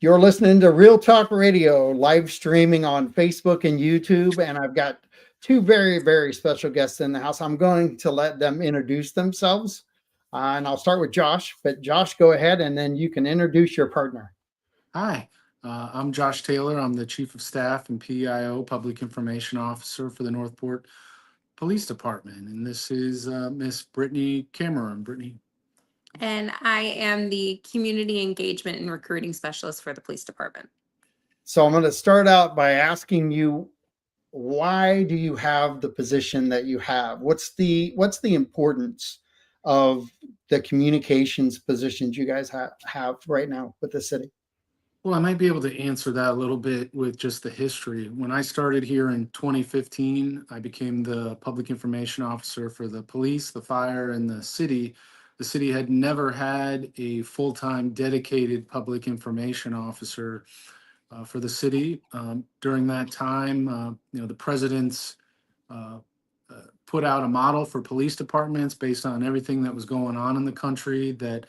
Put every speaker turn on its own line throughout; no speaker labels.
You're listening to Real Talk Radio, live streaming on Facebook and YouTube. And I've got two very, very special guests in the house. I'm going to let them introduce themselves. And I'll start with Josh. But Josh, go ahead and then you can introduce your partner.
Hi, I'm Josh Taylor. I'm the Chief of Staff and PIO Public Information Officer for the Northport Police Department. And this is Miss Brittany Kammerer. Brittany.
And I am the Community Engagement and Recruiting Specialist for the Police Department.
So I'm going to start out by asking you, why do you have the position that you have? What's the importance of the communications positions you guys have right now with the city?
Well, I might be able to answer that a little bit with just the history. When I started here in 2015, I became the Public Information Officer for the police, the fire, and the city. The city had never had a full-time dedicated public information officer for the city. During that time, the president's uh, put out a model for police departments based on everything that was going on in the country, that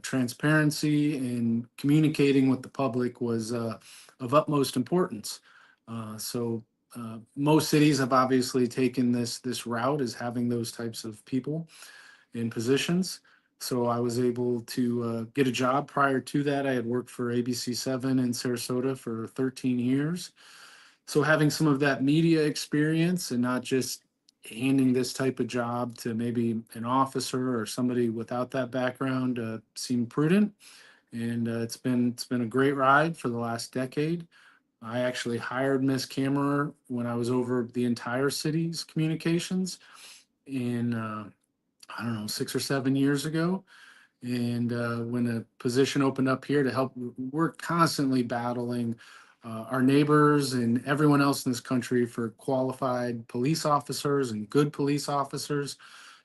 transparency and communicating with the public was of utmost importance. Most cities have obviously taken this route, as having those types of people in positions. So I was able to get a job. Prior to that, I had worked for ABC7 in Sarasota for 13 years. So having some of that media experience and not just handing this type of job to maybe an officer or somebody without that background seemed prudent. And it's been a great ride for the last decade. I actually hired Miss Kammerer when I was over the entire city's communications in I don't know, 6 or 7 years ago. And when a position opened up here to help, we're constantly battling our neighbors and everyone else in this country for qualified police officers and good police officers.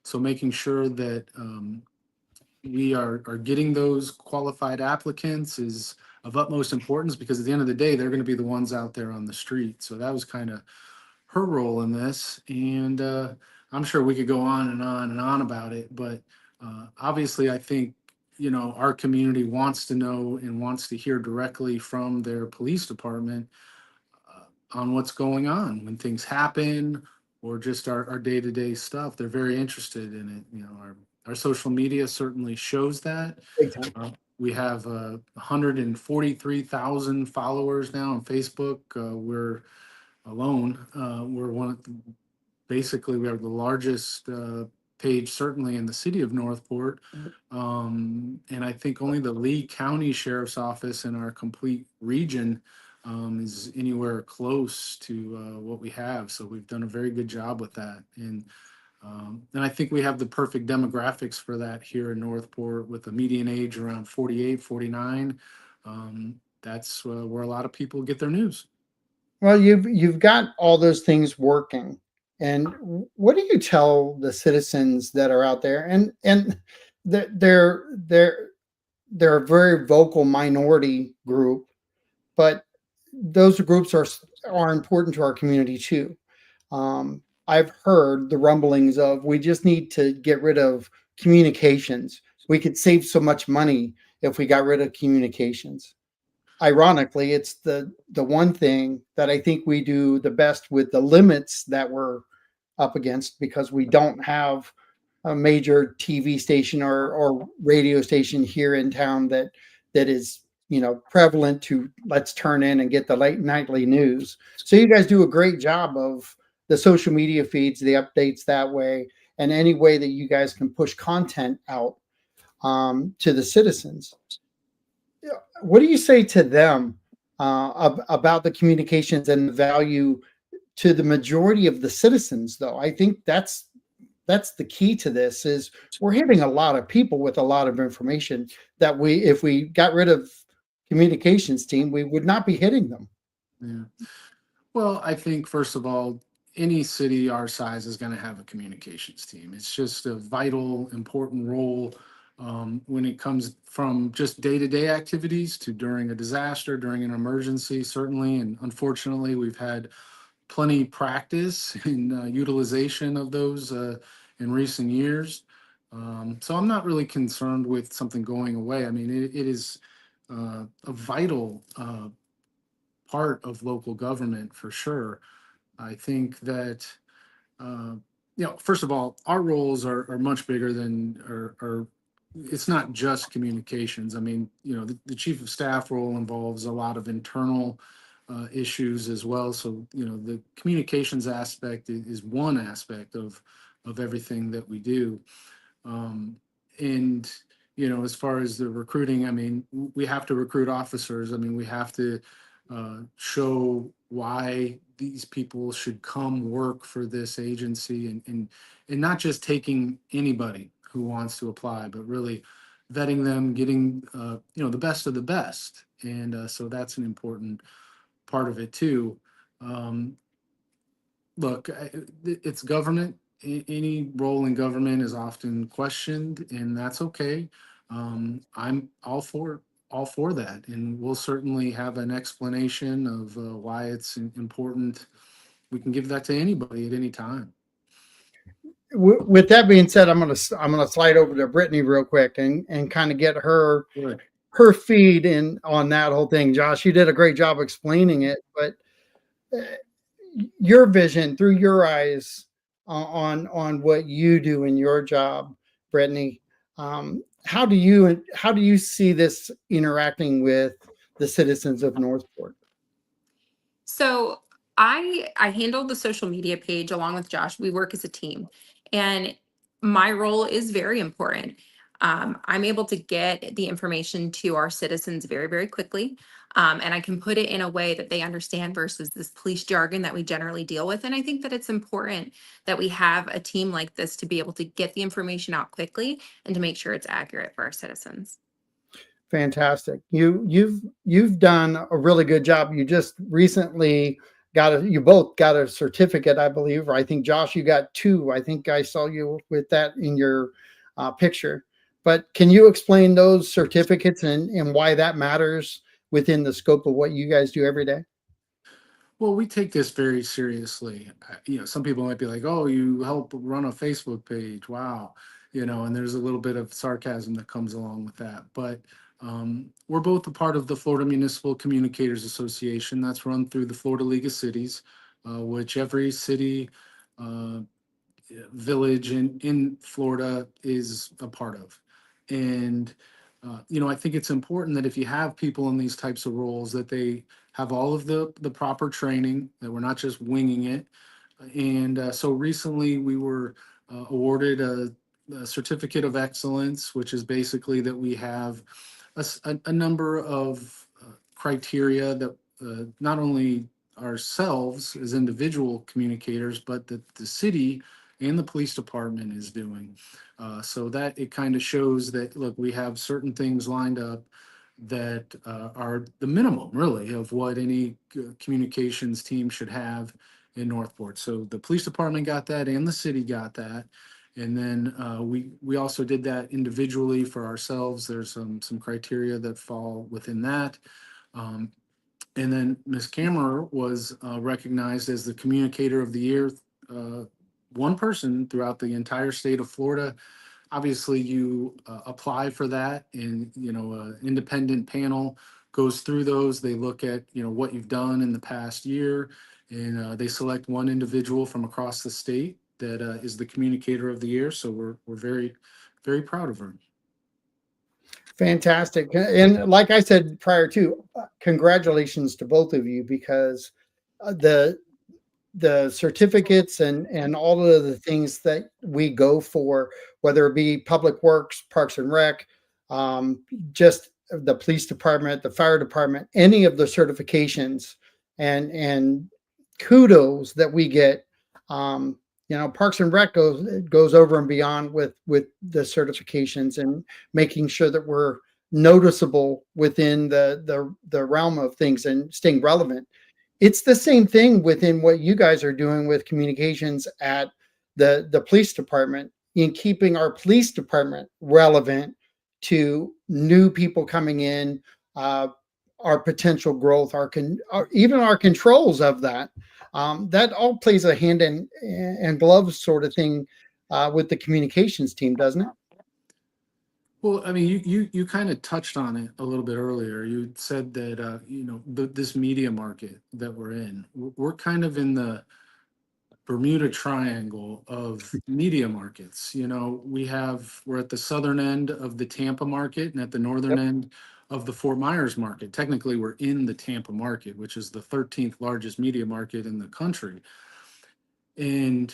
So making sure that we are getting those qualified applicants is of utmost importance, because at the end of the day, they're going to be the ones out there on the street. So that was kind of her role in this. And I'm sure we could go on and on and on about it, but obviously I think, our community wants to know and wants to hear directly from their police department on what's going on when things happen, or just our day-to-day stuff. They're very interested in it. Our social media certainly shows that.
Big time.
We have 143,000 followers now on Facebook. We're alone. We're basically we have the largest page certainly in the city of Northport. And I think only the Lee County Sheriff's Office in our complete region is anywhere close to what we have. So we've done a very good job with that. And I think we have the perfect demographics for that here in Northport, with a median age around 48, 49. That's where a lot of people get their news.
Well, you've got all those things working. And what do you tell the citizens that are out there? And they're a very vocal minority group, but those groups are important to our community too. I've heard the rumblings of, we just need to get rid of communications. We could save so much money if we got rid of communications. Ironically, it's the one thing that I think we do the best with the limits that we're up against, because we don't have a major TV station or radio station here in town that is prevalent to, let's turn in and get the late nightly news. So you guys do a great job of the social media feeds, the updates that way, and any way that you guys can push content out to the citizens. What do you say to them about the communications and the value to the majority of the citizens, though? I think that's the key to this, is we're hitting a lot of people with a lot of information that if we got rid of communications team, we would not be hitting them.
Yeah. Well, I think, first of all, any city our size is going to have a communications team. It's just a vital, important role when it comes from just day-to-day activities to during a disaster, during an emergency, certainly. And unfortunately, we've had plenty practice and utilization of those in recent years. So I'm not really concerned with something going away. I mean, it is a vital part of local government for sure. I think that, uh, first of all, our roles are much bigger than, it's not just communications. I mean, the chief of staff role involves a lot of internal issues as well. So, the communications aspect is one aspect of everything that we do. Um, and, as far as the recruiting, I mean, we have to recruit officers. I mean, we have to show why these people should come work for this agency, and not just taking anybody who wants to apply, but really vetting them, getting, the best of the best. And so that's an important part of it too. Um, Look, it's government. Any role in government is often questioned, and that's okay. I'm all for that, and we'll certainly have an explanation of why it's important. We can give that to anybody at any time.
With that being said, I'm gonna slide over to Brittany real quick and kind of get
Good.
her feed in on that whole thing. Josh, you did a great job explaining it, but uh, your vision through your eyes on what you do in your job, Brittany. How do you see this interacting with the citizens of Northport?
So I handle the social media page along with Josh. We work as a team, and my role is very important. I'm able to get the information to our citizens very, very quickly, and I can put it in a way that they understand versus this police jargon that we generally deal with. And I think that it's important that we have a team like this to be able to get the information out quickly and to make sure it's accurate for our citizens.
Fantastic. You've done a really good job. You just recently you both got a certificate, I believe, or I think Josh, you got two. I think I saw you with that in your picture. But can you explain those certificates and why that matters within the scope of what you guys do every day?
Well, we take this very seriously. Some people might be like, "Oh, you help run a Facebook page. Wow." And there's a little bit of sarcasm that comes along with that. But we're both a part of the Florida Municipal Communicators Association that's run through the Florida League of Cities, which every city, uh, village in Florida is a part of. And, I think it's important that if you have people in these types of roles, that they have all of the proper training, that we're not just winging it. And so recently we were awarded a certificate of excellence, which is basically that we have a number of criteria that not only ourselves as individual communicators, but that the city and the police department is doing. So that it kind of shows that, look, we have certain things lined up that are the minimum, really, of what any communications team should have in Northport. So the police department got that, and the city got that. And then we also did that individually for ourselves. There's some criteria that fall within that. Um, and then Ms. Kammerer was recognized as the Communicator of the Year, uh, one person throughout the entire state of Florida. Obviously, you apply for that, and an independent panel goes through those. They look at what you've done in the past year, and they select one individual from across the state that is the Communicator of the Year. So we're very, very proud of her.
Fantastic. And like I said prior to, congratulations to both of you because the certificates and all of the things that we go for, whether it be public works, parks and rec, just the police department, the fire department, any of the certifications and kudos that we get. Parks and rec goes over and beyond with the certifications and making sure that we're noticeable within the realm of things and staying relevant. It's the same thing within what you guys are doing with communications at the police department in keeping our police department relevant to new people coming in, uh, our potential growth, even our controls of that. That all plays a hand in and glove sort of thing with the communications team, doesn't it?
Well, I mean, you kind of touched on it a little bit earlier. You said that this media market that we're in, we're kind of in the Bermuda Triangle of media markets. We're at the southern end of the Tampa market and at the northern
Yep.
end of the Fort Myers market. Technically, we're in the Tampa market, which is the 13th largest media market in the country. And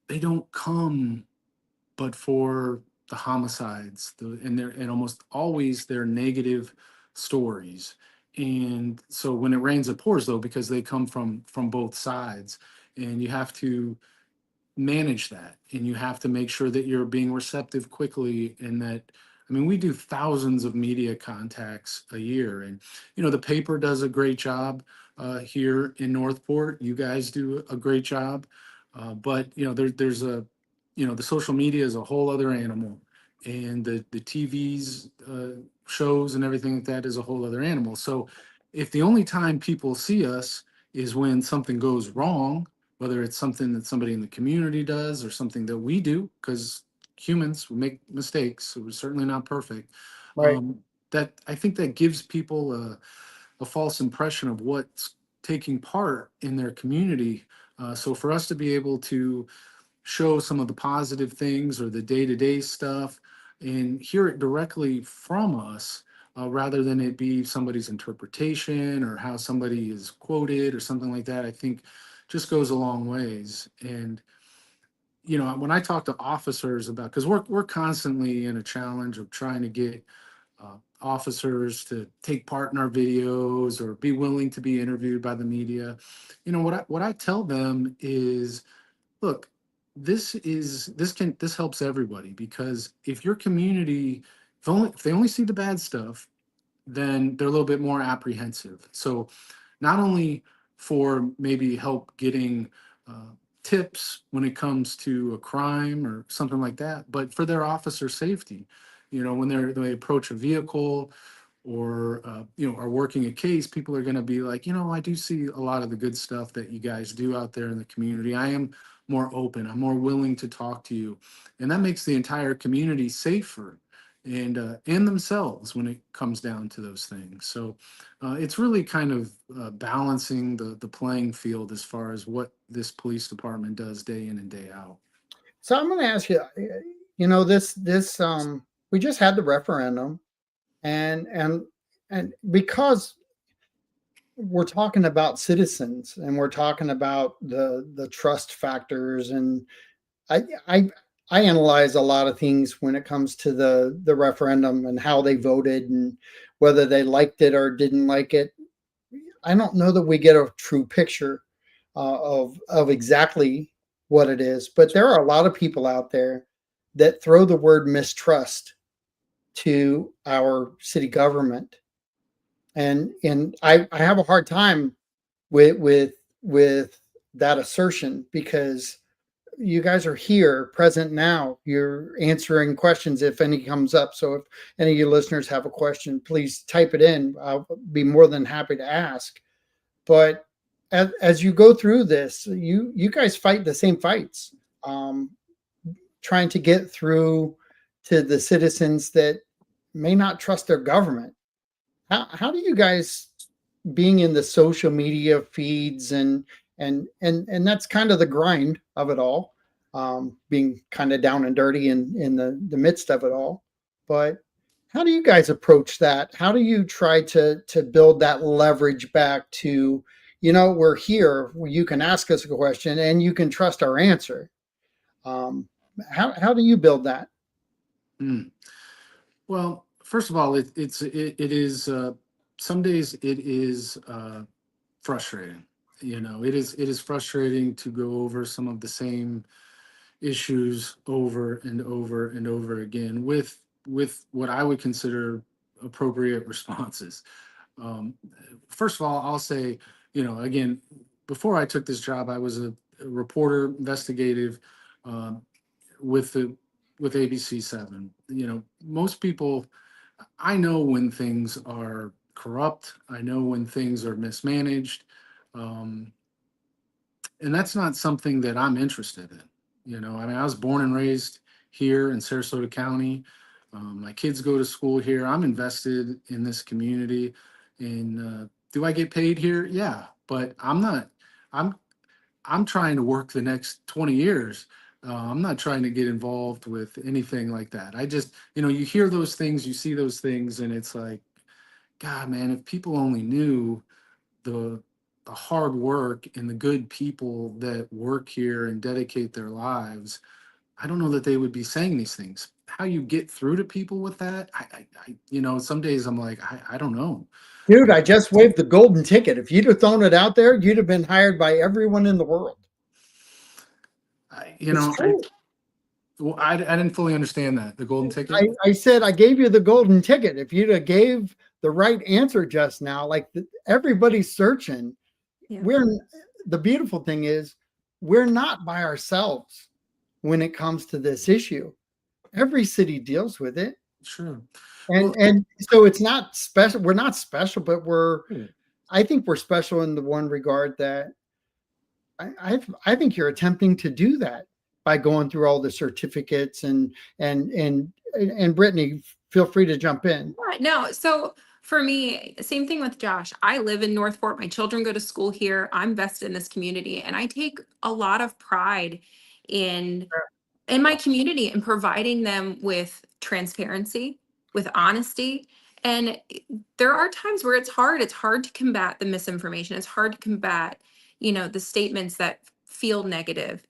they don't come but for the homicides, and almost always they're negative stories. And so when it rains, it pours, though, because they come from both sides, and you have to manage that, and you have to make sure that you're being receptive quickly, and that, I mean, we do thousands of media contacts a year, and the paper does a great job here in Northport. You guys do a great job, but there's the social media is a whole other animal, and the TV's shows and everything like that is a whole other animal. So if the only time people see us is when something goes wrong, whether it's something that somebody in the community does or something that we do, because humans, we make mistakes, so we're certainly not perfect.
Right.
um, that I think that gives people a false impression of what's taking part in their community. So for us to be able to show some of the positive things or the day-to-day stuff and hear it directly from us, rather than it be somebody's interpretation or how somebody is quoted or something like that, I think just goes a long ways. And when I talk to officers about, because we're constantly in a challenge of trying to get officers to take part in our videos or be willing to be interviewed by the media. What I tell them is, look, this helps everybody, because if your community, if they only see the bad stuff, then they're a little bit more apprehensive. So not only for maybe help getting uh, tips when it comes to a crime or something like that, but for their officer safety. When they approach a vehicle or are working a case, people are going to be like, I do see a lot of the good stuff that you guys do out there in the community. I am more open. I'm more willing to talk to you, and that makes the entire community safer, and themselves when it comes down to those things. So it's really kind of balancing the playing field as far as what this police department does day in and day out.
So I'm going to ask you, this we just had the referendum, and because we're talking about citizens and we're talking about the trust factors, and I I I analyze a lot of things when it comes to the referendum and how they voted and whether they liked it or didn't like it. I don't know that we get a true picture of exactly what it is, but there are a lot of people out there that throw the word mistrust to our city government, and I have a hard time with that assertion, because you guys are here present now, you're answering questions if any comes up. So if any of your listeners have a question, please type it in. I'll be more than happy to ask. But as you go through this, you guys fight the same fights, um, trying to get through to the citizens that may not trust their government. How do you guys, being in the social media feeds, and that's kind of the grind of it all, being kind of down and dirty in the midst of it all. But how do you guys approach that? How do you try to build that leverage back to, we're here, you can ask us a question and you can trust our answer? um, how do you build that?
Hmm. Well, first of all, it is some days it is frustrating. It is frustrating to go over some of the same issues over and over and over again with what I would consider appropriate responses. Um, First of all, I'll say, again, before I took this job, I was a reporter, investigative, um, with the with ABC 7. Most people, I know when things are corrupt. I know when things are mismanaged, um, and that's not something that I'm interested in. I mean, I was born and raised here in Sarasota County. My kids go to school here. I'm invested in this community. And do I get paid here? Yeah, but I'm not. I'm I'm trying to work the next 20 years. I'm not trying to get involved with anything like that. I just, you hear those things, you see those things, and it's like, God, man, if people only knew the the hard work and the good people that work here and dedicate their lives, I don't know that they would be saying these things. How you get through to people with that, some days I'm like, I don't know.
Dude, I just waved the golden ticket. If you'd have thrown it out there, you'd have been hired by everyone in the world.
I,
It's true.
well, I didn't fully understand that, the golden ticket.
I said I gave you the golden ticket. If you'd have gave the right answer just now, like everybody's searching,
Yeah.
the beautiful thing is we're not by ourselves when it comes to this issue. Every city deals with it.
Sure.
And
Well,
and so it's not special. We're not special, but
Hmm.
I think we're special in the one regard that I think you're attempting to do that by going through all the certificates and Brittany, feel free to jump in.
Yeah, no, so for me, same thing with Josh. I live in Northport. My children go to school here. I'm vested in this community, and I take a lot of pride in in my community and providing them with transparency, with honesty. And there are times where it's hard. It's hard to combat the misinformation. It's hard to combat, the statements that feel negative,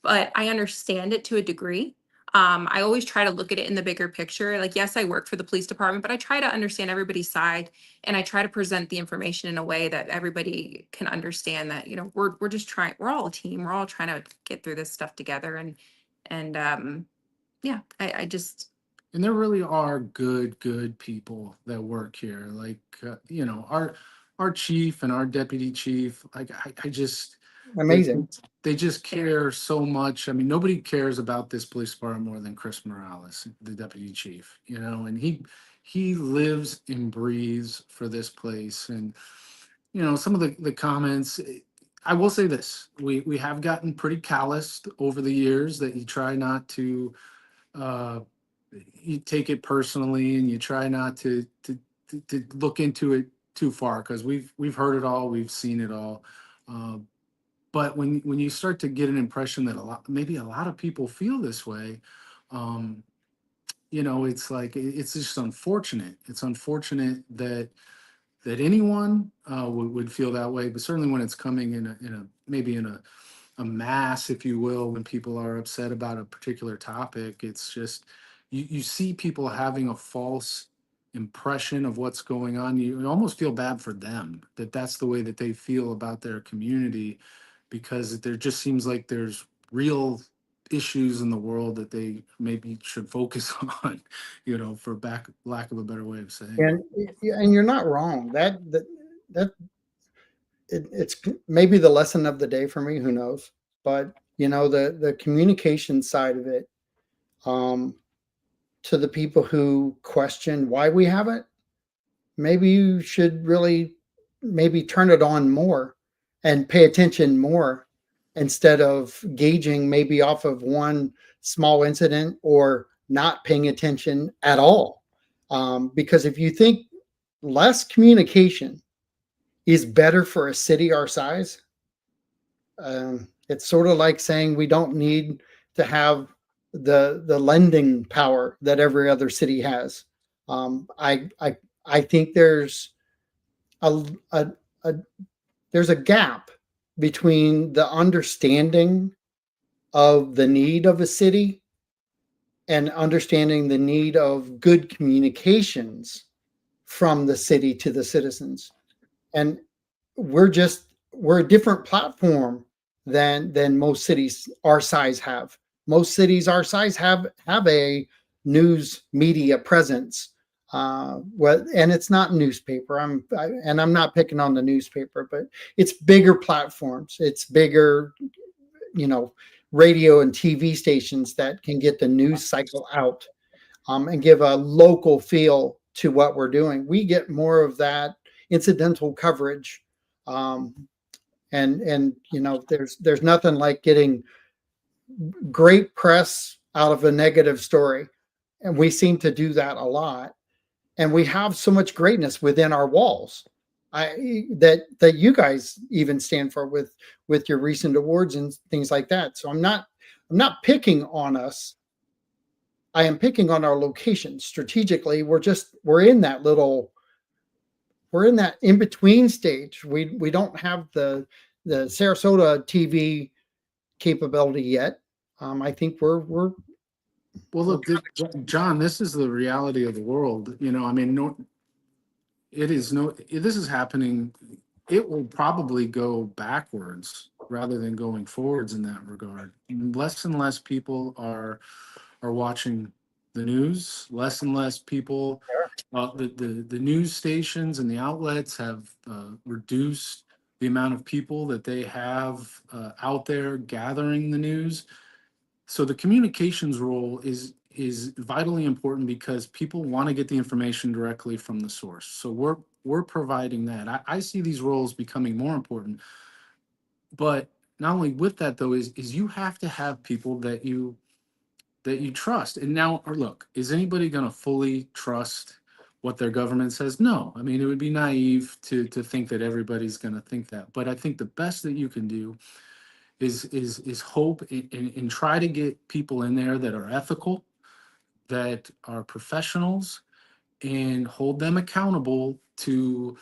but I understand it to a degree. I always try to look at it in the bigger picture. Like, yes, I work for the police department, but I try to understand everybody's side, and I try to present the information in a way that everybody can understand that, we're just trying, we're all a team. We're all trying to get through this stuff together. And yeah, I just,
and there really are good people that work here. Like, our chief and our deputy chief. Like, I just they
Amazing.
they just care so much. I mean, nobody cares about this police department more than Chris Morales, the deputy chief. And he lives and breathes for this place. And some of the comments. I will say this: we have gotten pretty calloused over the years. That you try not to. Uh, you take it personally, and you try not to look into it too far, because we've heard it all, we've seen it all. But when you start to get an impression that maybe a lot of people feel this way, um, it's like it's just unfortunate. It's unfortunate that anyone would feel that way, but certainly when it's coming in a maybe in a mass, if you will, when people are upset about a particular topic. It's just you see people having a false impression of what's going on. You almost feel bad for them, that that's the way that they feel about their community, because there just seems like there's real issues in the world that they maybe should focus on, for lack of a better way of saying it.
And you're not wrong. That it's maybe the lesson of the day for me. Who knows? But the communication side of it, um, to the people who question why we have it, maybe you should really maybe turn it on more and pay attention more instead of gauging maybe off of one small incident or not paying attention at all. Because if you think less communication is better for a city our size, it's sort of like saying we don't need to have the lending power that every other city has. I think a, a, a there's a gap between the understanding of the need of a city and understanding the need of good communications from the city to the citizens. And we're a different platform than most cities our size have. Most cities our size have a news media presence. And it's not newspaper. I'm not picking on the newspaper, but it's bigger platforms. It's bigger, radio and TV stations that can get the news cycle out, and give a local feel to what we're doing. We get more of that incidental coverage, um, and there's nothing like getting great press out of a negative story. and we seem to do that a lot. And we have so much greatness within our walls. That you guys even stand for with your recent awards and things like that. So I'm not picking on us. I am picking on our location strategically. We're in that little we're in that in between stage. We don't have the Sarasota TV capability yet. I think
Well,
we're
look, John, this is the reality of the world. I mean, no, it is no, this is happening. It will probably go backwards rather than going forwards in that regard. Less and less people are watching the news. Less and less people, the news stations and the outlets have reduced the amount of people that they have out there gathering the news. So the communications role is vitally important because people want to get the information directly from the source. So we're providing that. I see these roles becoming more important. But not only with that though, is you have to have people that you trust. And now, or look, is anybody going to fully trust what their government says? No. I mean, it would be naive to think that everybody's going to think that. But I think the best that you can do is hope and try to get people in there that are ethical, that are professionals, and hold them accountable to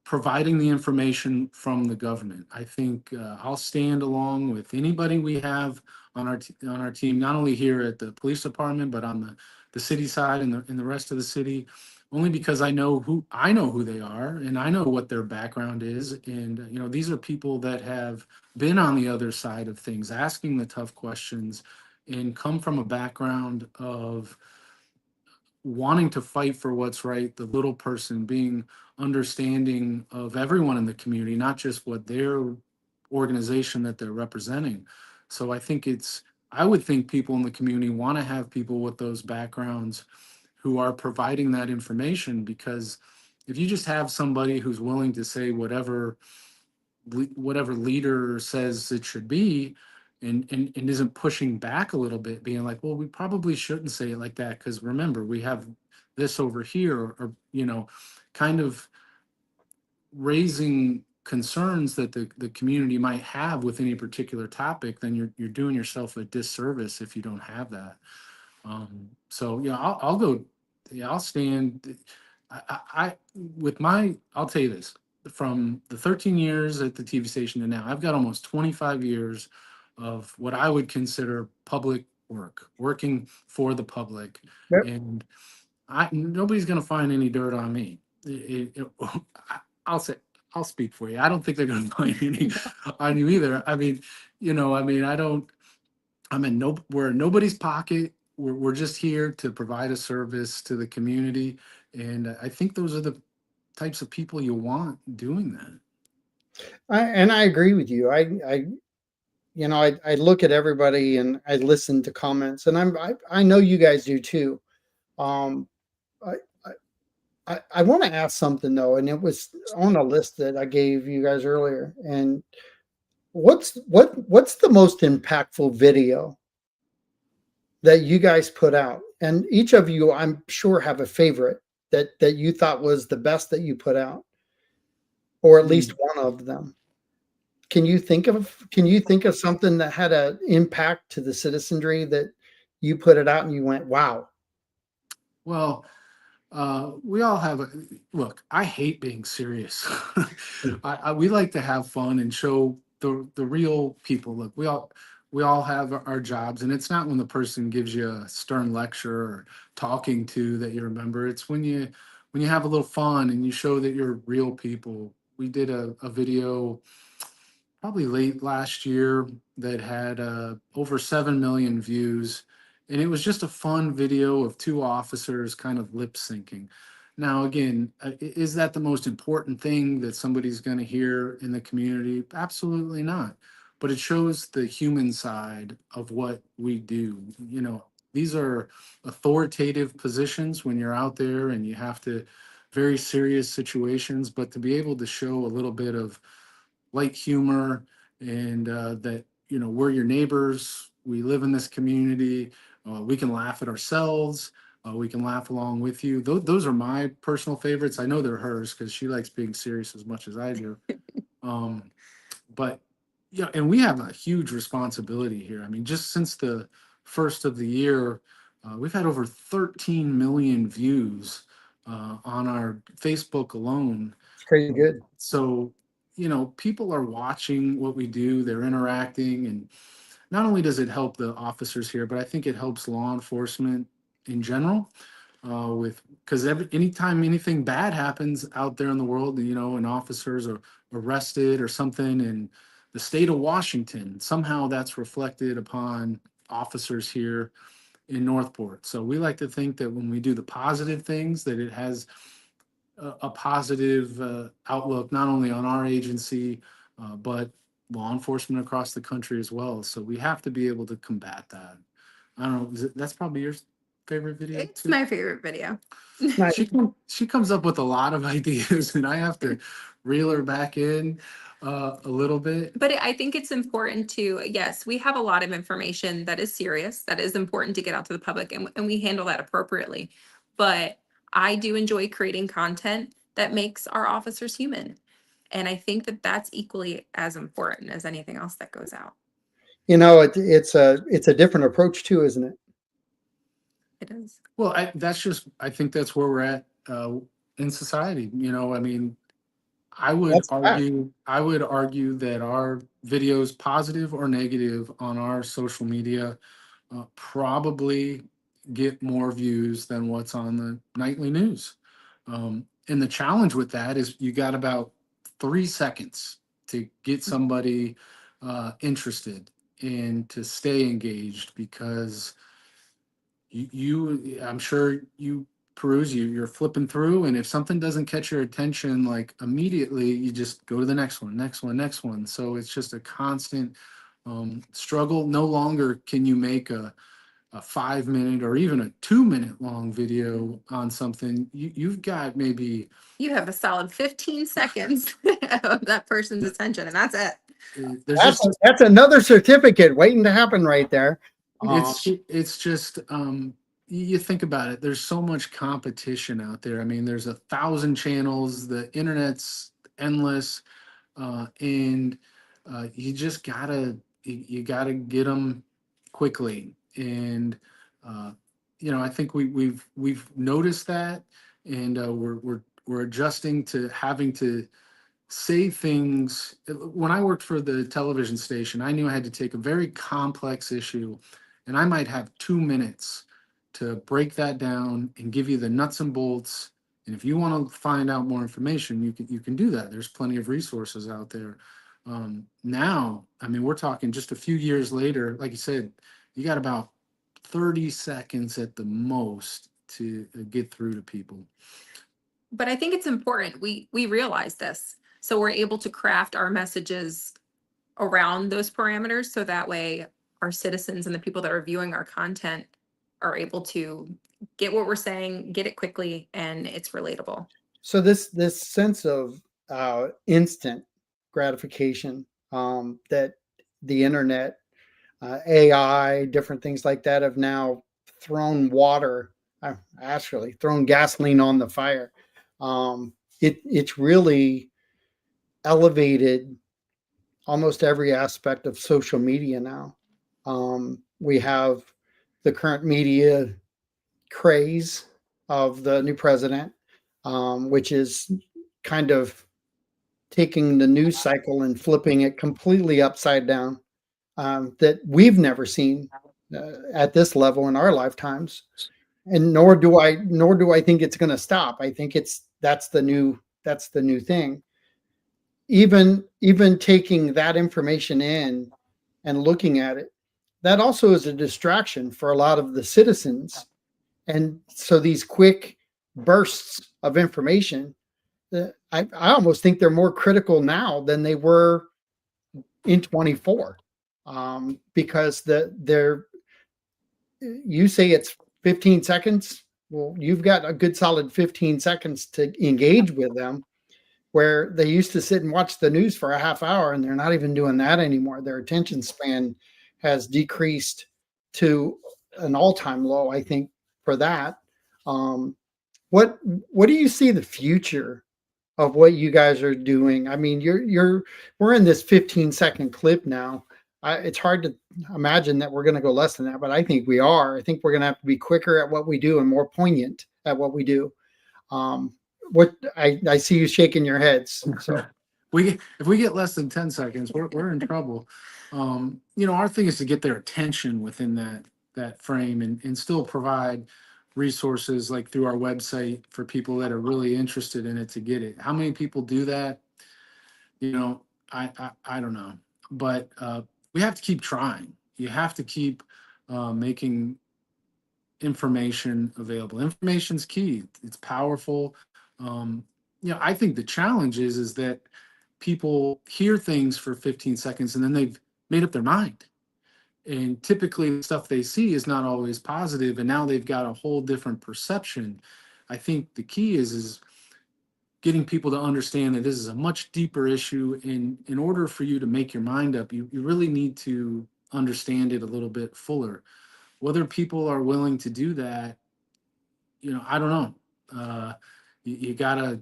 providing the information from the government. I think I'll stand along with anybody we have on our team, not only here at the police department, but on the city side and the rest of the city, only because I know who they are and I know what their background is. And these are people that have been on the other side of things, asking the tough questions, and come from a background of wanting to fight for what's right, the little person being understanding of everyone in the community, not just what their organization that they're representing. So I would think people in the community want to have people with those backgrounds who are providing that information, because if you just have somebody who's willing to say whatever leader says it should be, and isn't pushing back a little bit, being like, well, we probably shouldn't say it like that because remember we have this over here, or kind of raising concerns that the community might have with any particular topic, then you're doing yourself a disservice if you don't have that. So yeah, I'll go. Yeah, I'll stand. I with my. I'll tell you this: from the 13 years at the TV station to now, I've got almost 25 years of what I would consider public work, working for the public,
Yep.
and nobody's going to find any dirt on me. I'll say. I'll speak for you. I don't think they're going to find any on you either. I mean, I don't. We're in nobody's pocket. We're just here to provide a service to the community. And I think those are the types of people you want doing that.
And I agree with you. I look at everybody and I listen to comments, and I know you guys do too. Um, I I want to ask something though, and it was on a list that I gave you guys earlier. And what's the most impactful video that you guys put out? And each of you, I'm sure, have a favorite that you thought was the best that you put out, or at least
Mm.
one of them. Can you think of something that had an impact to the citizenry that you put it out and you went, wow?
Well, we all have look, I hate being serious. We like to have fun and show the real people. Look, we all have our jobs, and it's not when the person gives you a stern lecture or talking to that you remember. It's when you have a little fun and you show that you're real people. We did a video probably late last year that had over 7 million views. And it was just a fun video of two officers kind of lip syncing. Now, again, is that the most important thing that somebody's going to hear in the community? Absolutely not. But it shows the human side of what we do. These are authoritative positions when you're out there and you have to, very serious situations, but to be able to show a little bit of light humor, and that we're your neighbors, we live in this community, We can laugh at ourselves. We can laugh along with you. Those are my personal favorites. I know they're hers because she likes being serious as much as I do. Um, but yeah, and we have a huge responsibility here. I mean, just since the first of the year, we've had over 13 million views on our Facebook alone.
It's crazy good.
So, people are watching what we do, they're interacting, and not only does it help the officers here, but I think it helps law enforcement in general. With because anytime anything bad happens out there in the world, and officers are arrested or something in the state of Washington, somehow that's reflected upon officers here in Northport. So we like to think that when we do the positive things, that it has a positive outlook not only on our agency, but law enforcement across the country as well. So we have to be able to combat that. I don't know. That's probably your favorite video
It's
too?
my favorite video.
Nice.
She comes up with a lot of ideas, and I have to reel her back in a little bit.
But I think it's important to, yes, we have a lot of information that is serious, that is important to get out to the public, and we handle that appropriately. But I do enjoy creating content that makes our officers human. And I think that that's equally as important as anything else that goes out.
It's a different approach too, isn't it?
It is.
Well, I think that's where we're at in society. I mean, I would
That's a fact.
argue that our videos, positive or negative, on our social media, probably get more views than what's on the nightly news. And the challenge with that is you got about 3 seconds to get somebody interested and to stay engaged, because I'm sure you peruse, you're flipping through, and if something doesn't catch your attention like immediately, you just go to the next one, next one, next one. So it's just a constant struggle. No longer can you make a 5 minute or even a 2 minute long video on something. You've got maybe
You have a solid 15 seconds of that person's attention, and that's it.
there's just
That's another certificate waiting to happen right there.
it's just you think about it, there's so much competition out there. I mean, there's 1,000 channels, the internet's endless, and you just you gotta get them quickly. And I think we've noticed that, and we're adjusting to having to say things. When I worked for the television station, I knew I had to take a very complex issue, and I might have 2 minutes to break that down and give you the nuts and bolts. And if you want to find out more information, you can do that. There's plenty of resources out there. Now, I mean, we're talking just a few years later. Like you said, you got about 30 seconds at the most to get through to people.
But I think it's important we realize this, so we're able to craft our messages around those parameters, so that way our citizens and the people that are viewing our content are able to get what we're saying, get it quickly, and it's relatable.
So this sense of instant gratification that the internet, AI, different things like that have now thrown actually thrown gasoline on the fire. It's really elevated almost every aspect of social media now. We have the current media craze of the new president, which is kind of taking the news cycle and flipping it completely upside down, that we've never seen at this level in our lifetimes. And nor do I think it's going to stop. I think that's the new thing. Even taking that information in and looking at it, that also is a distraction for a lot of the citizens. And so these quick bursts of information, I almost think they're more critical now than they were in 24, because you say it's 15 seconds. Well, you've got a good solid 15 seconds to engage with them, where they used to sit and watch the news for a half hour, and they're not even doing that anymore. Their attention span has decreased to an all-time low, I think, for that. Um, what do you see the future of what you guys are doing? I mean, we're in this 15-second clip now. It's hard to imagine that we're going to go less than that, but I think we are. I think we're going to have to be quicker at what we do and more poignant at what we do. Um, what I see you shaking your heads. So
If we get less than 10 seconds, we're in trouble. Our thing is to get their attention within that frame and still provide resources like through our website for people that are really interested in it to get it. How many people do that? You know, I don't know, but we have to keep trying. You have to keep making information available. Information's key. It's powerful. Um, I think the challenge is that people hear things for 15 seconds and then they've made up their mind. And typically the stuff they see is not always positive, and now they've got a whole different perception. I think the key is getting people to understand that this is a much deeper issue. And in order for you to make your mind up, you really need to understand it a little bit fuller. Whether people are willing to do that, I don't know. You gotta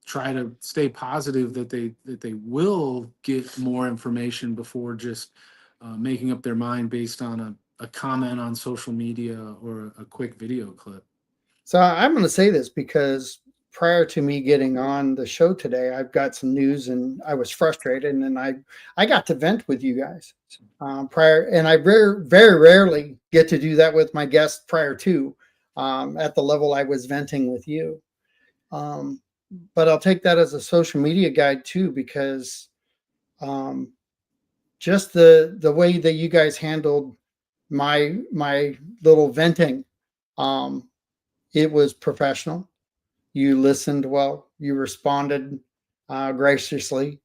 try to stay positive that they will get more information before just making up their mind based on a comment on social media or a quick video clip.
So I'm going to say this because prior to me getting on the show today, I've got some news and I was frustrated, and I got to vent with you guys prior, and I very rarely get to do that with my guests prior to at the level I was venting with you. Um, but I'll take that as a social media guide too, because um, just the way that you guys handled my little venting, um, it was professional. You listened well. You responded graciously.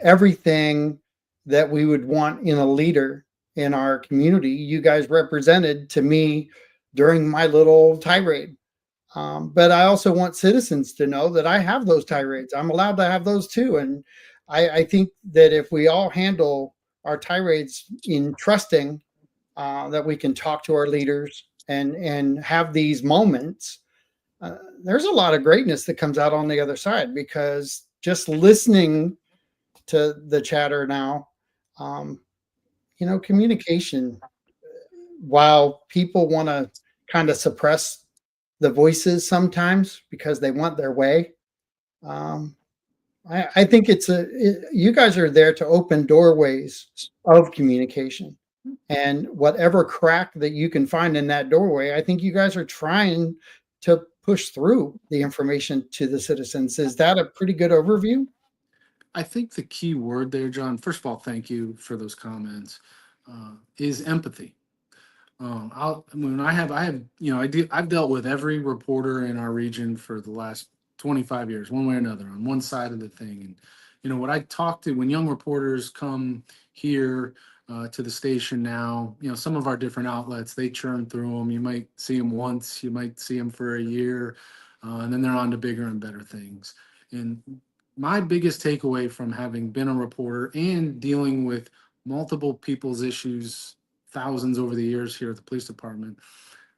Everything that we would want in a leader in our community, you guys represented to me during my little tirade. But I also want citizens to know that I have those tirades. I'm allowed to have those too. And I think that if we all handle our tirades in trusting that we can talk to our leaders and have these moments, there's a lot of greatness that comes out on the other side, because just listening to the chatter now, um, communication, while people want to kind of suppress the voices sometimes because they want their way, um, I think you guys are there to open doorways of communication. And whatever crack that you can find in that doorway, I think you guys are trying to push through the information to the citizens. Is that a pretty good overview?
I think the key word there, John, first of all, thank you for those comments, is empathy. I've dealt with every reporter in our region for the last 25 years, one way or another, on one side of the thing. And, what I talk to when young reporters come here to the station now, some of our different outlets, they churn through them. You might see them once, you might see them for a year, and then they're on to bigger and better things. And my biggest takeaway from having been a reporter and dealing with multiple people's issues, thousands over the years here at the police department.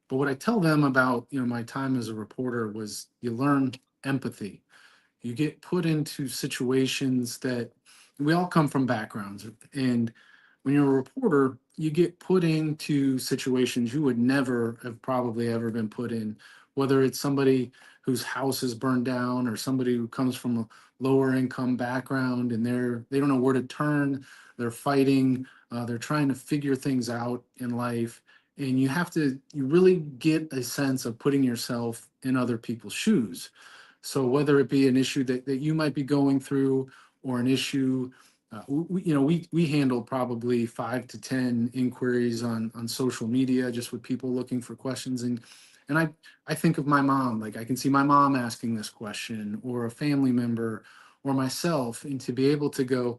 But what I tell them about, my time as a reporter was you learn empathy. You get put into situations that we all come from backgrounds. And when you're a reporter, you get put into situations you would never have probably ever been put in, whether it's somebody whose house is burned down or somebody who comes from a lower income background and they don't know where to turn. They're fighting. They're trying to figure things out in life. And you really get a sense of putting yourself in other people's shoes. So whether it be an issue that you might be going through or an issue, we handle probably 5 to 10 inquiries on social media, just with people looking for questions. And I think of my mom, like I can see my mom asking this question, or a family member or myself, and to be able to go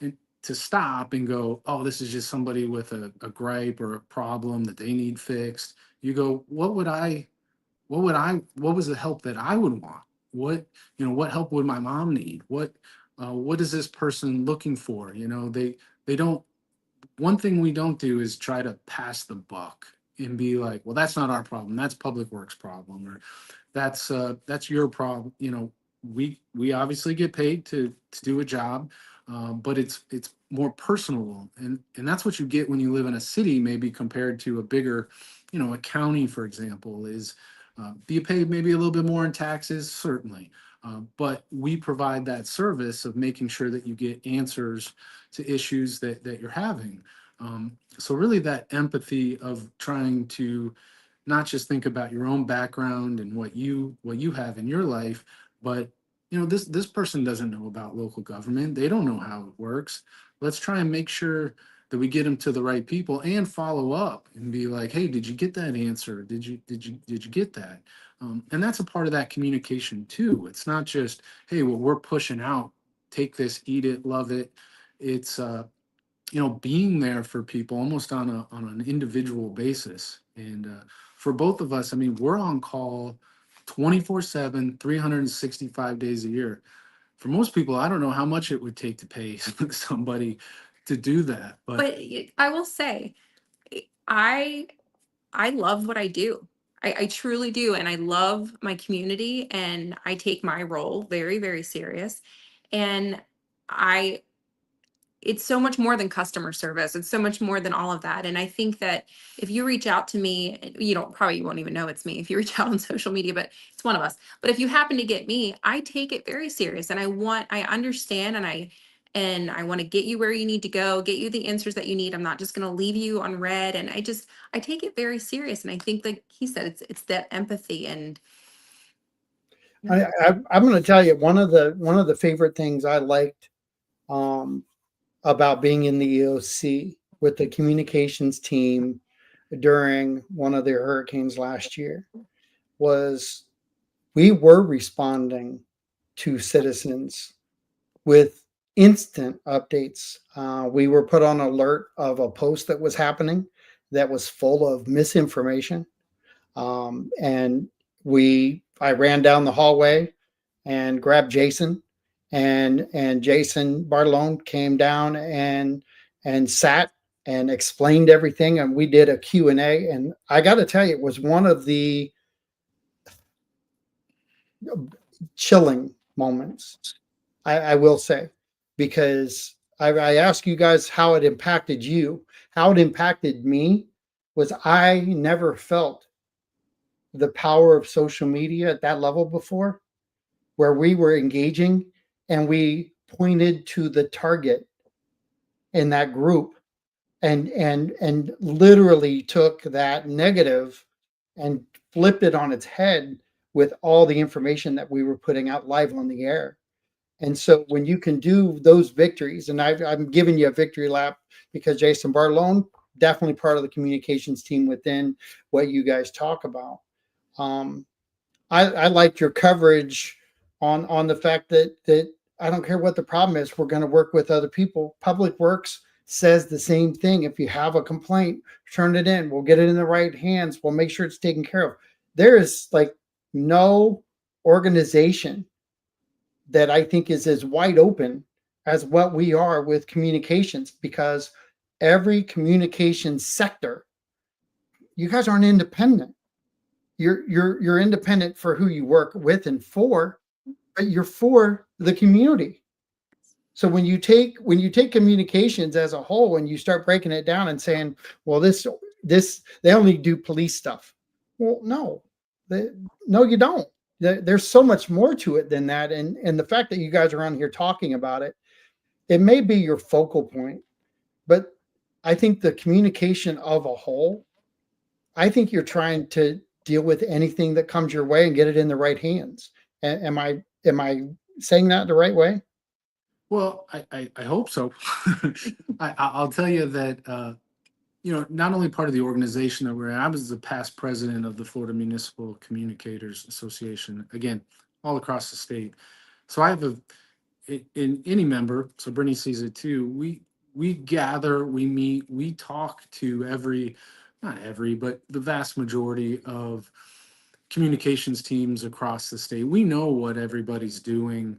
and to stop and go, oh, this is just somebody with a gripe or a problem that they need fixed. You go, what was the help that I would want? What help would my mom need? What is this person looking for? They don't, one thing we don't do is try to pass the buck. and be like, well, that's not our problem. That's Public Works problem, or that's your problem. You know, we obviously get paid to do a job, but it's more personal, and that's what you get when you live in a city, maybe compared to a bigger, you know, a county, for example, is do you pay maybe a little bit more in taxes? Certainly. But we provide that service of making sure that you get answers to issues that you're having. So really that empathy of trying to not just think about your own background and what you have in your life, but you know, this person doesn't know about local government. They don't know how it works. Let's try and make sure that we get them to the right people and follow up and be like, hey, did you get that answer? Did you get that? And that's a part of that communication too. It's not just, hey, well, we're pushing out, take this, eat it, love it. It's you know, being there for people almost on an individual basis. And for both of us, I mean, we're on call 24/7, 365 days a year. For most people, I don't know how much it would take to pay somebody to do that. But
But I will say, I I love what I do. I truly do. And I love my community and I take my role very, very serious. And I it's so much more than customer service. It's so much more than all of that. And I think that if you reach out to me, you don't probably won't even know it's me if you reach out on social media, but it's one of us. But if you happen to get me, I take it very serious and I understand and I want to get you where you need to go, get you the answers that you need. I'm not just going to leave you on red. And I take it very serious. And I think like he said, it's that empathy and
I'm going to tell you one of the favorite things I liked um, about being in the EOC with the communications team during one of the hurricanes last year was we were responding to citizens with instant updates. We were put on alert of a post that was happening that was full of misinformation. And I ran down the hallway and grabbed Jason, and Jason Bartolone came down and sat and explained everything, and we did a Q&A. And I got to tell you, it was one of the chilling moments, I will say, because I asked you guys how it impacted you. How it impacted me was I never felt the power of social media at that level before, where we were engaging and we pointed to the target in that group and literally took that negative and flipped it on its head with all the information that we were putting out live on the air. And so when you can do those victories, and I'm giving you a victory lap because Jason Bartolone, definitely part of the communications team within what you guys talk about. Um, I liked your coverage on the fact that I don't care what the problem is, we're going to work with other people. Public Works says the same thing. If you have a complaint, turn it in. We'll get it in the right hands. We'll make sure it's taken care of. There is like no organization that I think is as wide open as what we are with communications, because every communication sector, you guys aren't independent. You're independent for who you work with and for, but you're for the community. So when you take communications as a whole and you start breaking it down and saying, well, this they only do police stuff. Well, no, no, you don't. There's so much more to it than that. And the fact that you guys are on here talking about it, it may be your focal point, but I think the communication of a whole, I think you're trying to deal with anything that comes your way and get it in the right hands. Am I saying that the right way?
well, I hope so. I'll tell you that you know, not only part of the organization that we're in, I was the past president of the Florida Municipal Communicators Association, again, all across the state. So I have in any member, so Brittany sees it too. We gather, we meet, we talk to not every, but the vast majority of communications teams across the state. We know what everybody's doing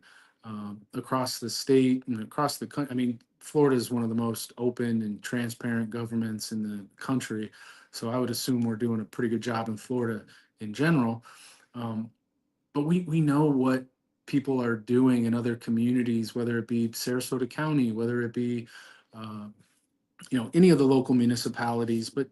across the state and across the country. I mean, Florida is one of the most open and transparent governments in the country. So I would assume we're doing a pretty good job in Florida in general. Um, but we know what people are doing in other communities, whether it be Sarasota County, whether it be uh, any of the local municipalities, but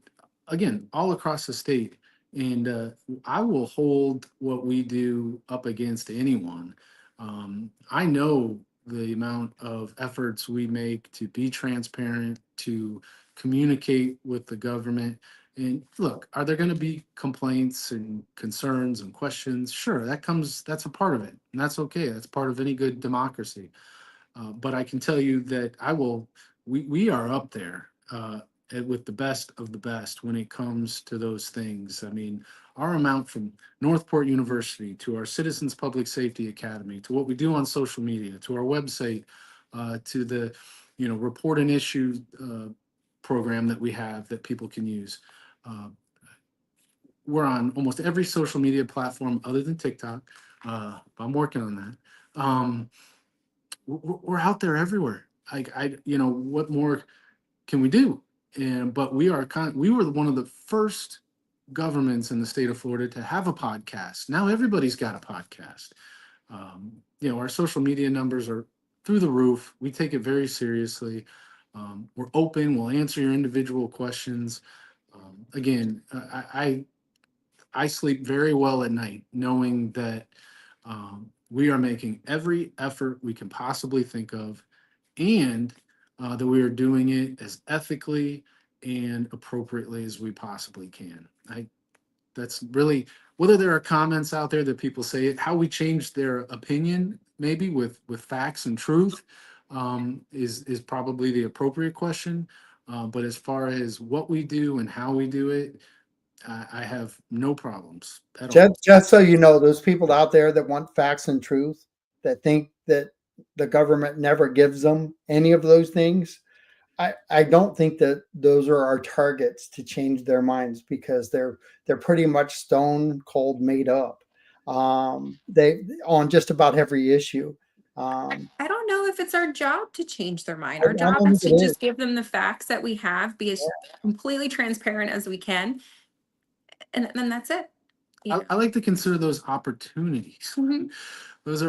again, all across the state. And I will hold what we do up against anyone. I know the amount of efforts we make to be transparent, to communicate with the government. And look, are there going to be complaints and concerns and questions? Sure, that's a part of it. And that's okay. That's part of any good democracy. But I can tell you that we are up there with the best of the best when it comes to those things. I mean, our amount from Northport University to our Citizens Public Safety Academy to what we do on social media to our website to the, report an issue program that we have that people can use. Uh, we're on almost every social media platform other than TikTok. I'm working on that. We're out there everywhere. What more can we do? And but we were one of the first governments in the state of Florida to have a podcast. Now everybody's got a podcast. Our social media numbers are through the roof. We take it very seriously. We're open. We'll answer your individual questions. Again, I sleep very well at night knowing that we are making every effort we can possibly think of, and that we are doing it as ethically and appropriately as we possibly can. That's really, whether there are comments out there that people say it, how we change their opinion, maybe with facts and truth, is probably the appropriate question. But as far as what we do and how we do it, I have no problems at all.
Just so you know, those people out there that want facts and truth, that think that the government never gives them any of those things, I don't think that those are our targets to change their minds, because they're pretty much stone cold made up. They on just about every issue.
I don't know if it's our job to change their mind. Our
I
job
don't
is
think
to
it is.
just give them the facts that we have, be as completely transparent as we can, and then that's it.
I,
Yeah.
I like to consider those opportunities.
Mhm.
Those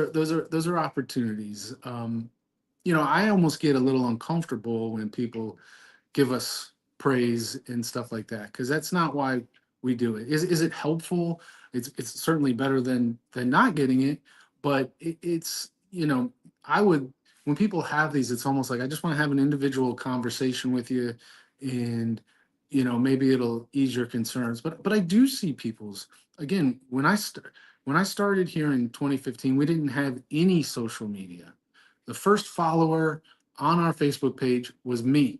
are opportunities. I almost get a little uncomfortable when people give us praise and stuff like that, because that's not why we do it. Is it helpful? It's certainly better than not getting it, but it's I would, when people have these, it's almost like I just want to have an individual conversation with you, and maybe it'll ease your concerns. But I do see people's, again, when I started here in 2015, we didn't have any social media. The first follower on our Facebook page was me,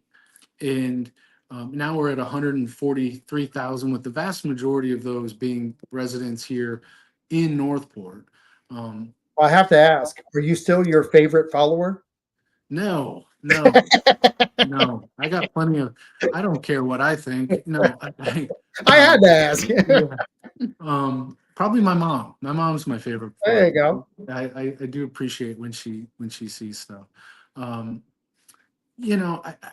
and now we're at 143,000, with the vast majority of those being residents here in Northport. Um,
I have to ask: are you still your favorite follower?
no, no, no. I got plenty of. I don't care what I think. No,
I had to ask.
yeah. Probably my mom. My mom's my favorite
There
follower.
you go.
I do appreciate when she sees stuff. Um,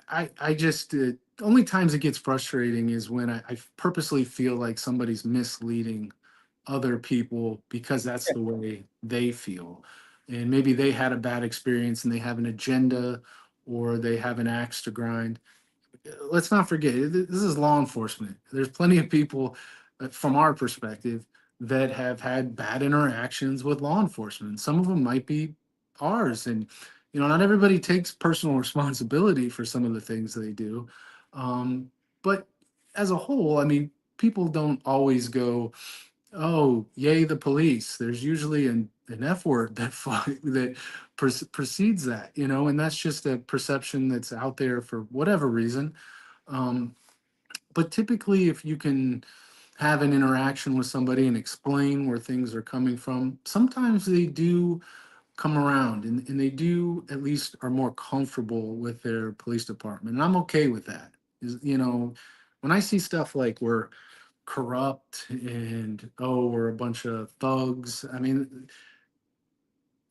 I just only times it gets frustrating is when I purposely feel like somebody's misleading other people because that's the way they feel. And maybe they had a bad experience and they have an agenda or they have an axe to grind. Let's not forget, this is law enforcement. There's plenty of people from our perspective that have had bad interactions with law enforcement. Some of them might be ours. And, not everybody takes personal responsibility for some of the things they do. But as a whole, I mean, people don't always go, oh, yay, the police. There's usually an F word that precedes that, and that's just a perception that's out there for whatever reason. Um, but typically, if you can have an interaction with somebody and explain where things are coming from, sometimes they do come around and they do at least are more comfortable with their police department. And I'm okay with that. When I see stuff like we're corrupt and oh, we're a bunch of thugs, I mean,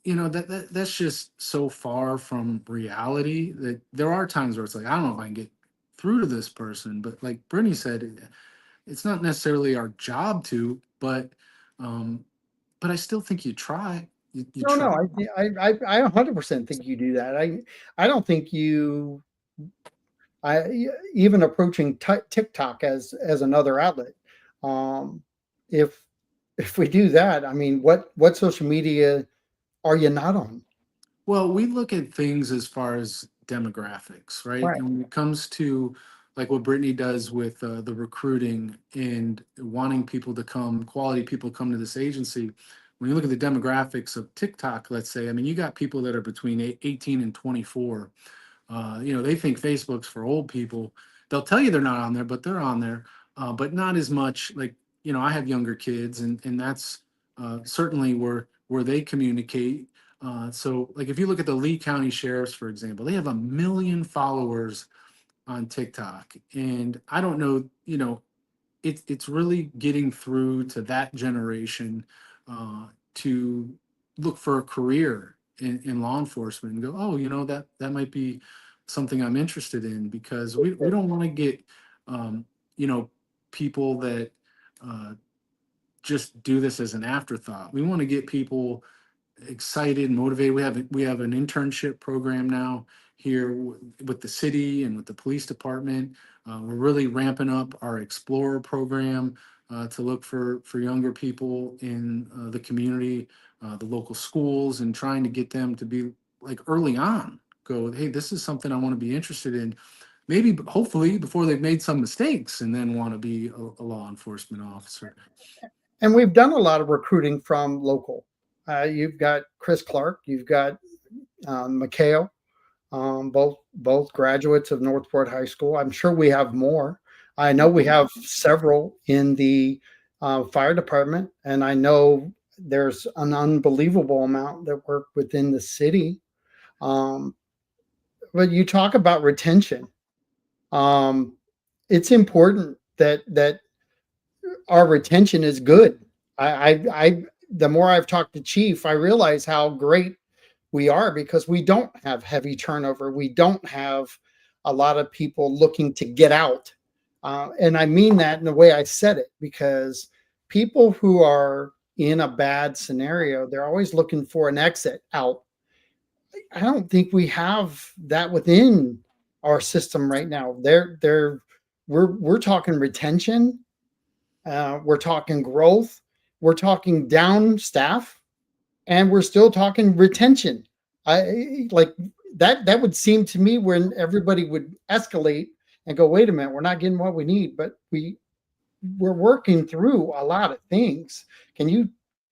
that's just so far from reality that there are times where it's like, I don't know if I can get through to this person. But like Brittany said, it's not necessarily our job to, um, but I still think you try. You
No,
try.
no, I 100% think you do that. I don't think you, even approaching TikTok as another outlet. Um, if if we do that, I mean, what social media are you not on?
Well, we look at things as far as demographics, right?
Right.
And when it comes to like what Brittany does with the recruiting and wanting people to come, quality people come to this agency, when you look at the demographics of TikTok, let's say, I mean, you got people that are between 18 and 24. They think Facebook's for old people. They'll tell you they're not on there, but they're on there, but not as much. Like, I have younger kids, and that's certainly where they communicate. So, like, if you look at the Lee County Sheriffs, for example, they have 1 million followers on TikTok, and I don't know, it's really getting through to that generation to look for a career in law enforcement and go, oh, that might be something I'm interested in, because we don't want to get um, you know people that uh, just do this as an afterthought. We want to get people excited, motivated. We have an internship program now here with the city and with the police department. We're really ramping up our Explorer program to look for younger people in the community, the local schools, and trying to get them to be like early on. Go, hey, this is something I want to be interested in. Maybe, hopefully, before they've made some mistakes, and then want to be a law enforcement officer.
And we've done a lot of recruiting from local. You've got Chris Clark, you've got McHale, both graduates of Northport High School. I'm sure we have more. I know we have several in the fire department, and I know there's an unbelievable amount that work within the city. Um, but you talk about retention. Um, it's important that our retention is good. The more I've talked to Chief, I realize how great we are because we don't have heavy turnover. We don't have a lot of people looking to get out. And I mean that in the way I said it, because people who are in a bad scenario, they're always looking for an exit out. I don't think we have that within our system right now. We're talking retention, we're talking growth, we're talking down staff, and we're still talking retention. I like that would seem to me when everybody would escalate and go, wait a minute, we're not getting what we need, but we're working through a lot of things. Can you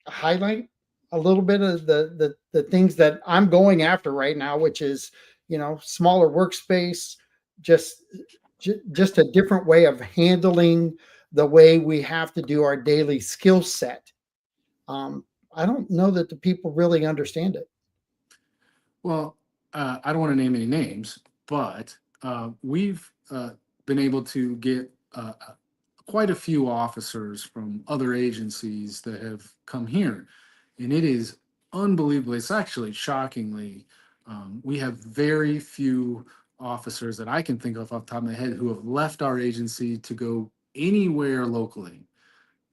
highlight a little bit of the things that I'm going after right now, which is, smaller workspace, just just a different way of handling the way we have to do our daily skill set. um, I don't know that the people really understand it.
Well, I don't want to name any names, but we've been able to get quite a few officers from other agencies that have come here. And it is unbelievable. It's actually shockingly, we have very few officers that I can think of off the top of my head who have left our agency to go anywhere locally.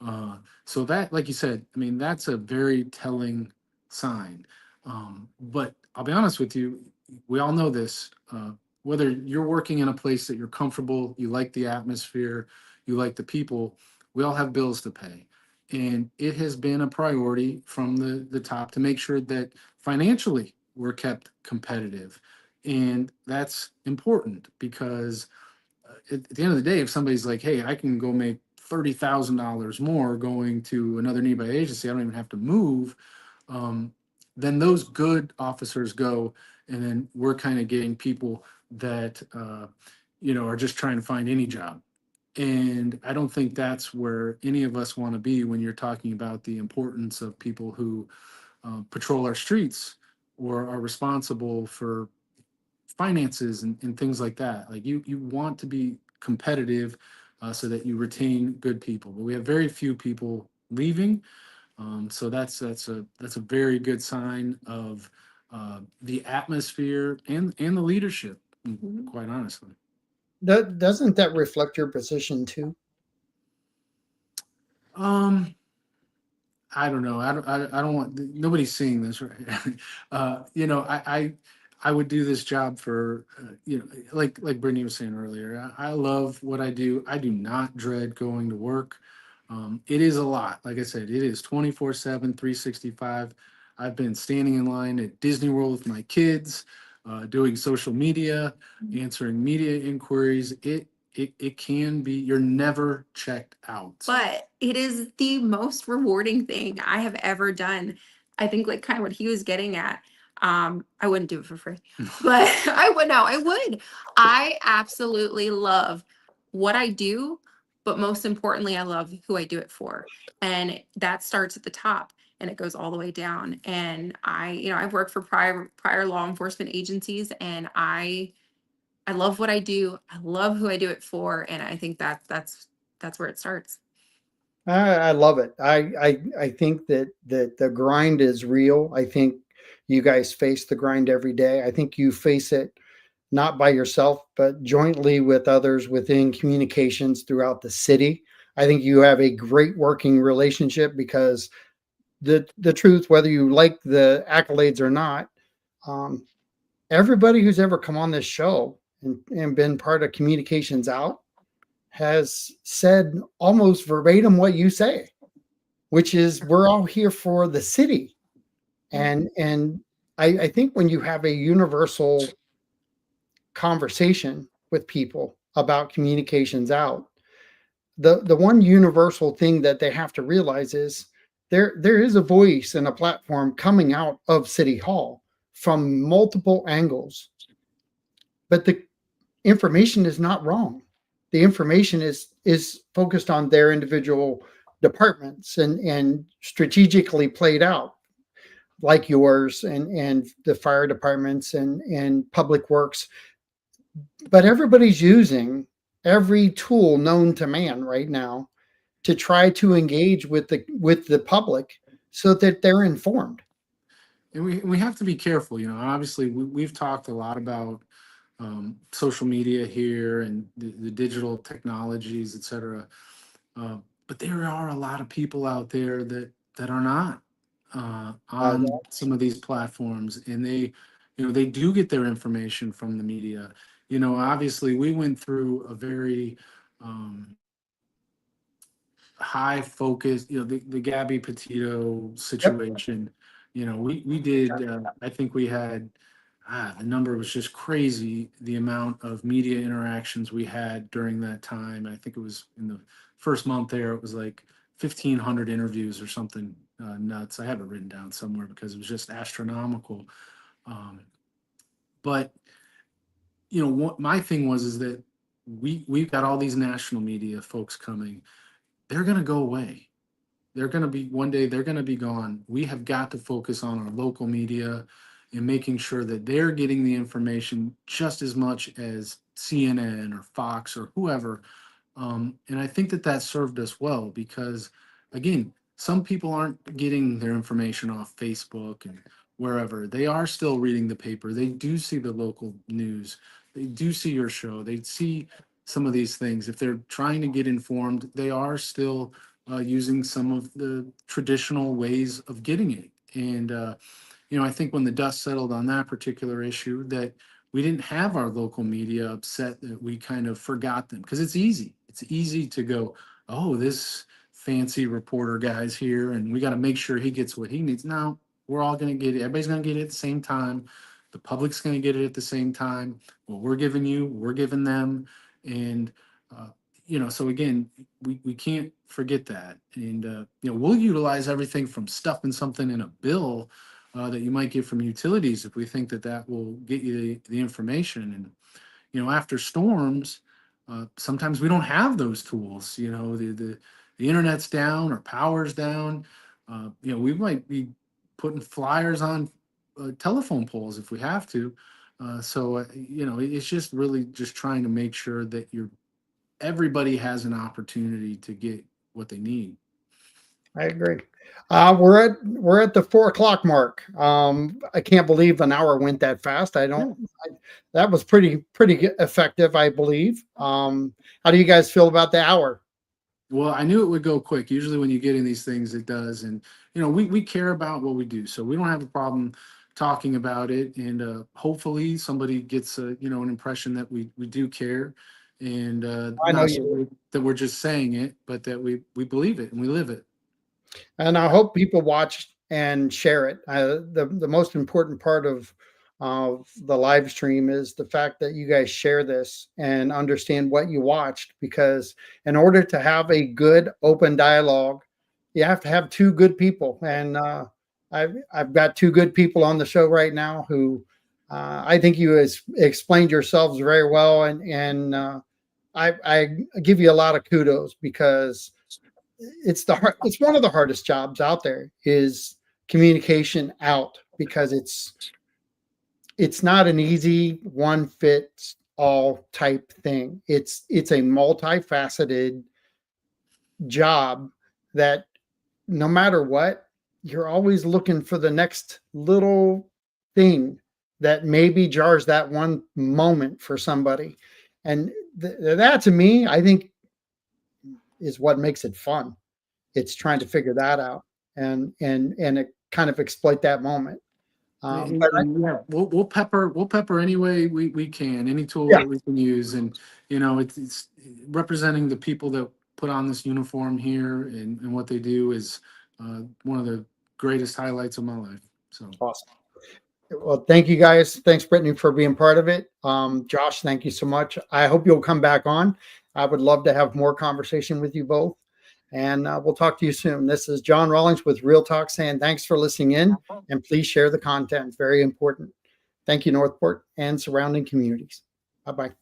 Uh, so that, like you said, I mean, that's a very telling sign. But I'll be honest with you, we all know this. Whether you're working in a place that you're comfortable, you like the atmosphere, you like the people, we all have bills to pay. And it has been a priority from the top to make sure that financially we're kept competitive. And that's important because at the end of the day, if somebody's like, hey, I can go make $30,000 more going to another nearby agency, I don't even have to move. Um, then those good officers go, and then we're kind of getting people that are just trying to find any job. And I don't think that's where any of us want to be when you're talking about the importance of people who patrol our streets or are responsible for finances and things like that. Like you want to be competitive so that you retain good people. But we have very few people leaving, so that's a very good sign of the atmosphere and the leadership.
Mhm.
Quite honestly.
Doesn't that reflect your position too?
Um, I don't know. I don't want nobody's seeing this, right? You know, I would do this job for you know, like Brittany was saying earlier. I love what I do. I do not dread going to work. It is a lot. Like I said, it is 24/7, 365. I've been standing in line at Disney World with my kids, doing social media, answering media inquiries. It can be, you're never checked out.
But it is the most rewarding thing I have ever done. I think like kind of what he was getting at. I wouldn't do it for free, but I would no, I would. I absolutely love what I do, but most importantly, I love who I do it for. And that starts at the top and it goes all the way down. And I've worked for prior law enforcement agencies and I love what I do. I love who I do it for. And I think that's where it starts.
I love it. I think that the grind is real. I think you guys face the grind every day. I think you face it not by yourself, but jointly with others within communications throughout the city. I think you have a great working relationship because the truth, whether you like the accolades or not, um, everybody who's ever come on this show and been part of communications out has said almost verbatim what you say, which is we're all here for the city. And I think when you have a universal conversation with people about communications out, the one universal thing that they have to realize is there is a voice and a platform coming out of City Hall from multiple angles, but the information is not wrong. The information is focused on their individual departments and strategically played out, like yours and the fire departments and public works. But everybody's using every tool known to man right now to try to engage with the public so that they're informed.
And we have to be careful. You know, obviously we've talked a lot about social media here and the digital technologies, et cetera. But there are a lot of people out there that are not
Uh,
on some of these platforms, and you know, they do get their information from the media. You know, obviously, we went through a very um, high focus. You know, the Gabby Petito
yep.
situation. You know, we did. I think we had. The number was just crazy. The amount of media interactions we had during that time. I think it was in the first month there. It was like 1,500 interviews or something nuts. I have it written down somewhere because it was just astronomical. Um, but you know, what my thing was is that we've got all these national media folks coming. They're going to go away. They're going to be one day. They're going to be gone. We have got to focus on our local media and making sure that they're getting the information just as much as CNN or Fox or whoever. And I think that that served us well because, again, some people aren't getting their information off Facebook and wherever. They are still reading the paper. They do see the local news. They do see your show. They see some of these things. If they're trying to get informed, they are still using some of the traditional ways of getting it. And you know, I think when the dust settled on that particular issue, that we didn't have our local media upset that we kind of forgot them because it's easy. It's easy to go, oh, this fancy reporter guy's here, and we got to make sure he gets what he needs. Now we're all going to get it. Everybody's going to get it at the same time. The public's going to get it at the same time. What we're giving you, we're giving them, and uh, you know. So again, we can't forget that, and you know, we'll utilize everything from stuffing something in a bill that you might get from utilities if we think that that will get you the information. And you know, after storms, sometimes we don't have those tools. You know, the internet's down or power's down. You know, we might be putting flyers on telephone poles if we have to. So you know, it's just really just trying to make sure that everybody has an opportunity to get what they need.
I agree. We're at the 4 o'clock mark. I can't believe an hour went that fast.
Yeah.
That was pretty effective, I believe. How do you guys feel about the hour?
Well, I knew it would go quick. Usually when you get in these things, it does. And, we care about what we do. So we don't have a problem talking about it. And hopefully somebody gets, an impression that we do care. And
I know
not
you do.
that we're just saying it, but that we believe it and we live it.
And I hope people watch and share it. The most important part of the live stream is the fact that you guys share this and understand what you watched. Because in order to have a good open dialogue, you have to have two good people. And I've got two good people on the show right now who I think you explained yourselves very well, and I give you a lot of kudos because it's one of the hardest jobs out there is communication out, because it's not an easy one fits all type thing. It's a multifaceted job that no matter what, you're always looking for the next little thing that maybe jars that one moment for somebody. And that to me, I think, is what makes it fun. It's trying to figure that out and it kind of exploit that moment. But
Yeah, we'll pepper any way we can, any tool
yeah,
that we can use. And it's representing the people that put on this uniform here, and what they do is one of the greatest highlights of my life. So
awesome. Well, thank you guys. Thanks, Brittany, for being part of it. Josh, thank you so much. I hope you'll come back on. I would love to have more conversation with you both. And we'll talk to you soon. This is John Rawlings with Real Talk saying thanks for listening in, and please share the content. Very important. Thank you, Northport and surrounding communities. Bye-bye.